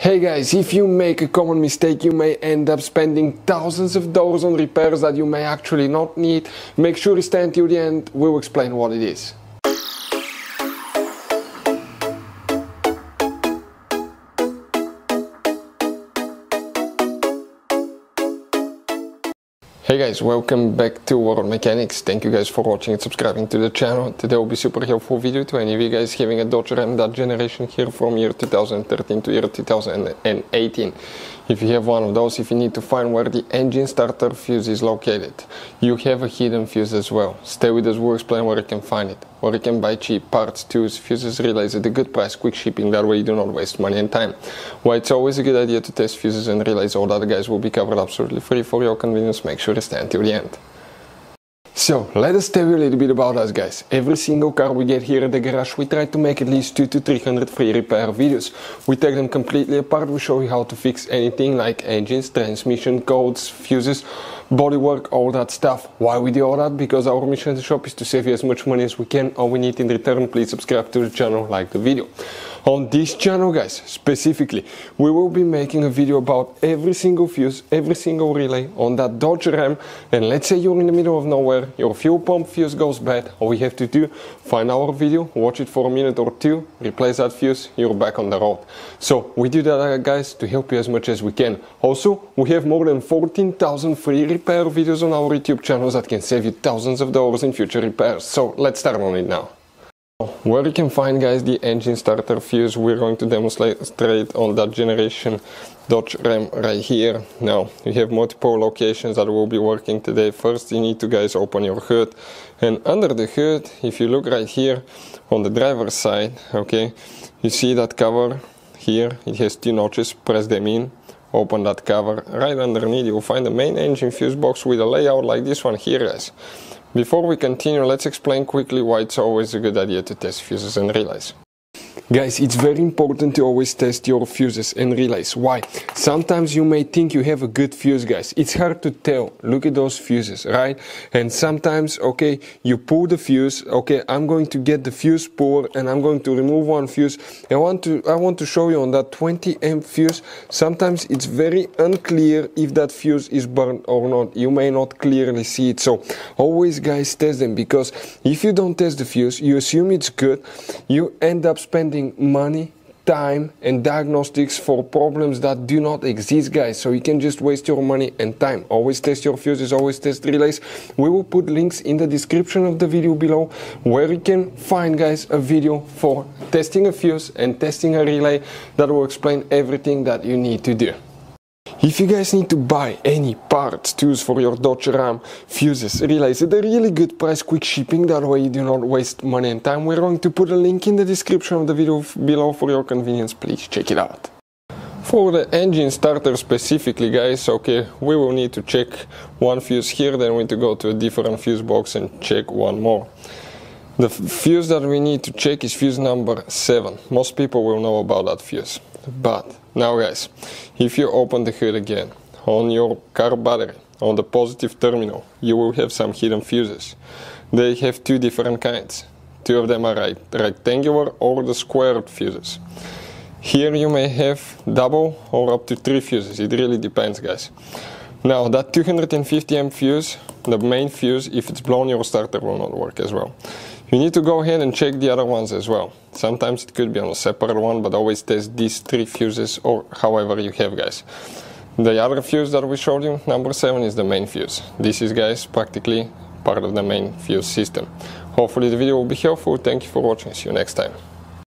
Hey guys, if you make a common mistake, you may end up spending thousands of dollars on repairs that you may actually not need. Make sure you stay until the end, we'll explain what it is. Hey guys, welcome back to World Mechanics. Thank you guys for watching and subscribing to the channel. Today will be super helpful video to any of you guys having a Dodge Ram that generation here from year 2013 to year 2018. If you have one of those, if you need to find where the engine starter fuse is located, you have a hidden fuse as well. Stay with us, we'll explain where you can find it, where you can buy cheap parts, tools, fuses, relays at a good price, quick shipping, that way you do not waste money and time. Why it's always a good idea to test fuses and relays, all that guys will be covered absolutely free for your convenience. Make sure to stay until the end. So, let us tell you a little bit about us guys. Every single car we get here at the garage, we try to make at least 200 to 300 free repair videos. We take them completely apart, we show you how to fix anything like engines, transmission, codes, fuses, bodywork, all that stuff. Why we do all that? Because our mission at the shop is to save you as much money as we can. All we need in return, please subscribe to the channel, like the video. On this channel guys, specifically, we will be making a video about every single fuse, every single relay on that Dodge Ram. And let's say you're in the middle of nowhere, your fuel pump fuse goes bad, all we have to do, find our video, watch it for a minute or two, replace that fuse, you're back on the road. So we do that guys to help you as much as we can. Also, we have more than 14,000 free repair videos on our YouTube channels that can save you thousands of dollars in future repairs. So let's start on it now. Where you can find guys the engine starter fuse, we're going to demonstrate on that generation Dodge Ram right here. Now you have multiple locations that will be working today. First you need to guys open your hood, and under the hood, if you look right here on the driver's side, okay, you see that cover here, it has two notches, press them in, open that cover. Right underneath you'll find the main engine fuse box with a layout like this one here guys. Before we continue, let's explain quickly why it's always a good idea to test fuses and relays. Guys, it's very important to always test your fuses and relays. Why? Sometimes you may think you have a good fuse, guys. It's hard to tell. Look at those fuses, right? And sometimes, okay, you pull the fuse. Okay, I'm going to get the fuse puller and I'm going to remove one fuse. I want to show you on that 20 amp fuse. Sometimes it's very unclear if that fuse is burned or not. You may not clearly see it. So always, guys, test them, because if you don't test the fuse, you assume it's good. You end up spending money, time and diagnostics for problems that do not exist guys, so you can just waste your money and time. Always test your fuses, always test relays. We will put links in the description of the video below where you can find guys a video for testing a fuse and testing a relay that will explain everything that you need to do. If you guys need to buy any parts, tools for your Dodge Ram, fuses, relays at a really good price, quick shipping, that way you do not waste money and time, we're going to put a link in the description of the video below for your convenience. Please check it out. For the engine starter specifically guys, okay, we will need to check one fuse here, then we need to go to a different fuse box and check one more. The fuse that we need to check is fuse number 7. Most people will know about that fuse. But now guys, if you open the hood again, on your car battery, on the positive terminal, you will have some hidden fuses. They have two different kinds. Two of them are rectangular or the squared fuses. Here you may have double or up to 3 fuses, it really depends guys. Now that 250 amp fuse, the main fuse, if it's blown, your starter will not work as well. You need to go ahead and check the other ones as well. Sometimes it could be on a separate one, but always test these 3 fuses or however you have guys. The other fuse that we showed you, number 7, is the main fuse. This is guys practically part of the main fuse system. Hopefully the video will be helpful. Thank you for watching. See you next time.